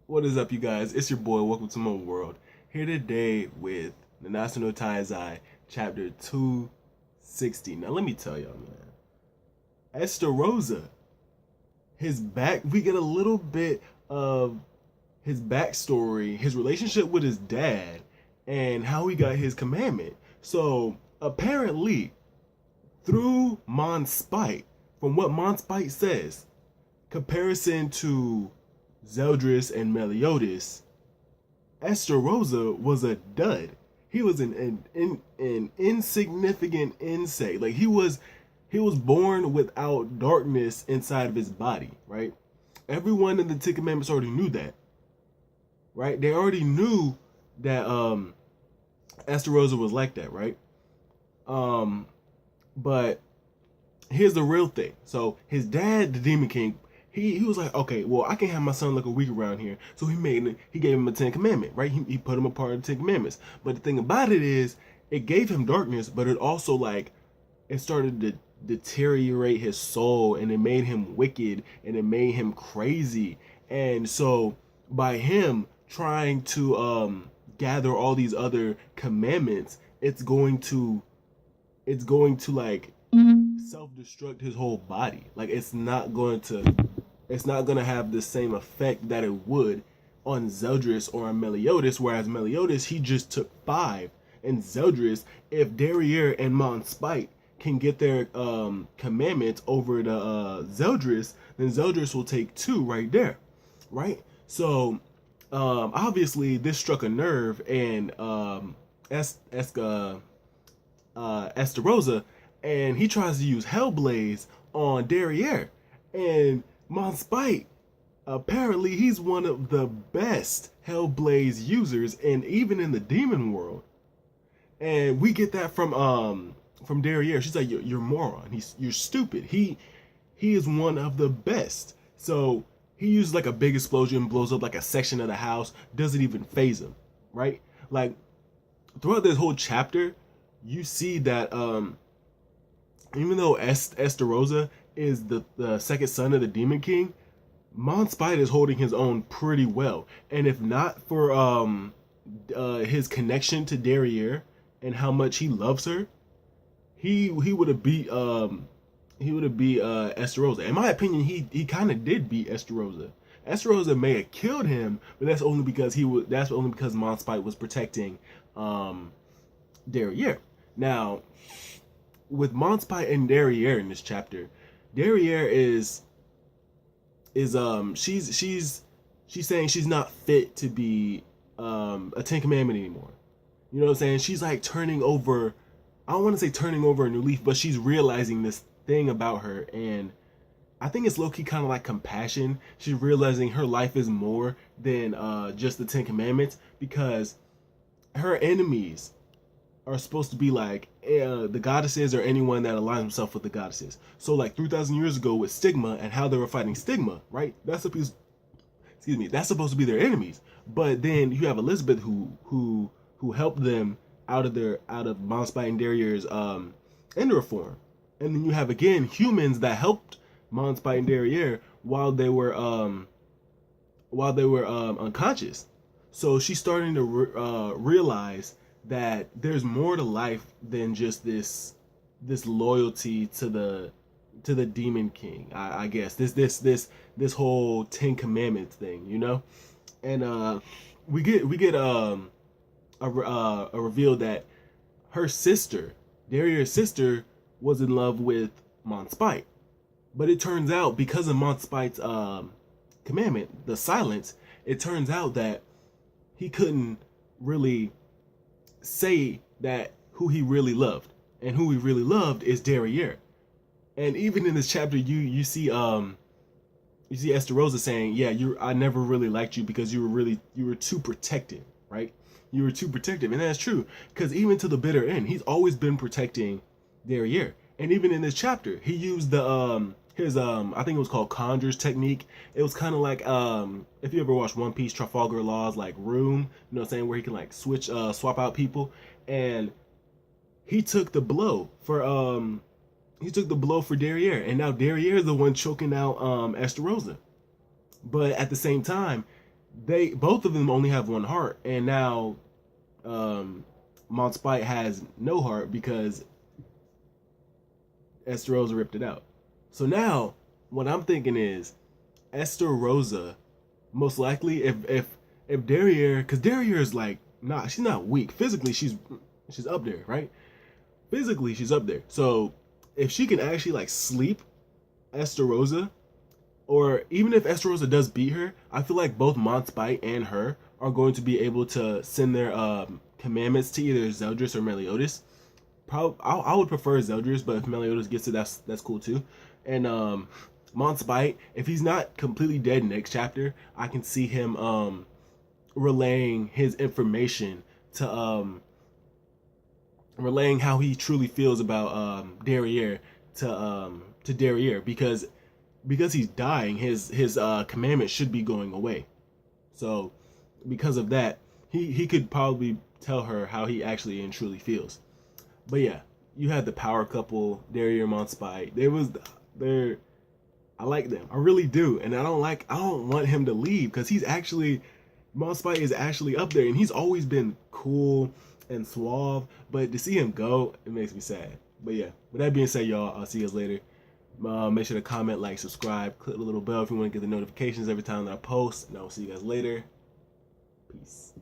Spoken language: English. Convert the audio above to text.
What is up, you guys? It's your boy. Welcome to my world. Here today with Nanatsu no taizai, chapter 260. Now, let me tell y'all, man. ESTAROSSA, we get a little bit of his backstory, his relationship with his dad, and how he got his commandment. So, apparently, through MONSPIET, from what MONSPIET says, comparison to Zeldris and Meliodas, ESTAROSSA was a dud. He was an insignificant insect. Like he was born without darkness inside of his body, right? Everyone in the Ten Commandments already knew that, right? They already knew that ESTAROSSA was like that, right? But here's the real thing. So his dad, the Demon King, he was like, okay, well, I can't have my son look a week around here. So he gave him a Ten Commandment, right? He put him a part of the Ten Commandments. But the thing about it is, it gave him darkness, but it also it started to deteriorate his soul, and it made him wicked, and it made him crazy. And so by him trying to gather all these other commandments, it's going to like self-destruct his whole body. Like it's not gonna have the same effect that it would on Zeldris or on Meliodas, whereas Meliodas, he just took 5. And Zeldris, if Derriere and MONSPIET can get their commandments over to Zeldris, then Zeldris will take 2 right there, right? So obviously this struck a nerve, and ESTAROSSA, and he tries to use Hellblaze on Derriere. And MONSPIET, apparently he's one of the best Hellblaze users, and even in the demon world. And we get that from Derriere. She's like, you're a moron. You're stupid. He is one of the best. So he uses like a big explosion, blows up like a section of the house, doesn't even phase him, right? Like throughout this whole chapter, you see that even though ESTAROSSA is the second son of the Demon King, MONSPIET is holding his own pretty well. And if not for his connection to Derriere and how much he loves her, he would have beat ESTAROSSA. In my opinion, he kind of did beat ESTAROSSA. ESTAROSSA may have killed him, but that's only because MONSPIET was protecting Derriere. Now, with MONSPIET and Derriere in this chapter, Derriere is she's saying she's not fit to be a Ten Commandment anymore. You know what I'm saying? She's like turning over. I don't want to say turning over a new leaf, but she's realizing this thing about her, and I think it's low-key kind of like compassion. She's realizing her life is more than just the Ten Commandments, because her enemies are supposed to be like the goddesses, or anyone that aligns himself with the goddesses. So like 3,000 years ago with Stigma and how they were fighting Stigma, right? That's supposed to be their enemies. But then you have Elizabeth who helped them out of MONSPIET and Derriere's Ender form. And then you have again humans that helped MONSPIET and Derriere while they were unconscious. So she's starting to realize that there's more to life than just this loyalty to the Demon King. I guess this whole Ten Commandments thing, you know. And we get a reveal that her sister, Derriere's sister, was in love with MONSPIET. But it turns out, because of MONSPIET's commandment, the silence, it turns out that he couldn't really say that who he really loved. And who he really loved is Derriere. And even in this chapter, you see ESTAROSSA saying, yeah, I never really liked you because you were too protective, right? You were too protective. And that's true, because even to the bitter end, he's always been protecting Derriere. And even in this chapter, he used his I think it was called Conjurer's technique. It was kind of like if you ever watched One Piece, Trafalgar Law's like room, you know what I'm saying, where he can like swap out people. And he took the blow for Derriere, and now Derriere is the one choking out ESTAROSSA. But at the same time, they both of them only have one heart, and now MONSPIET has no heart because ESTAROSSA ripped it out. So now what I'm thinking is ESTAROSSA most likely if Derriere, because Derriere is like not, she's not weak physically, she's up there, right? Physically she's up there. So if she can actually like sleep ESTAROSSA, or even if ESTAROSSA does beat her, I feel like both MONSPIET and her are going to be able to send their commandments to either Zeldris or Meliodas. Probably, I would prefer Zeldris, but if Meliodas gets it, that's cool too. And MONSPIET, if he's not completely dead next chapter, I can see him relaying his information to relaying how he truly feels about Derriere to Derriere, because he's dying, his commandment should be going away. So because of that, he could probably tell her how he actually and truly feels. But yeah, you had the power couple, Derriere, MONSPIET. They're I like them. I really do. And I don't want him to leave, because MONSPIET is actually up there, and he's always been cool and suave. But to see him go, it makes me sad. But yeah, with that being said, y'all, I'll see you guys later. Make sure to comment, like, subscribe, click the little bell if you want to get the notifications every time that I post. And I'll see you guys later. Peace.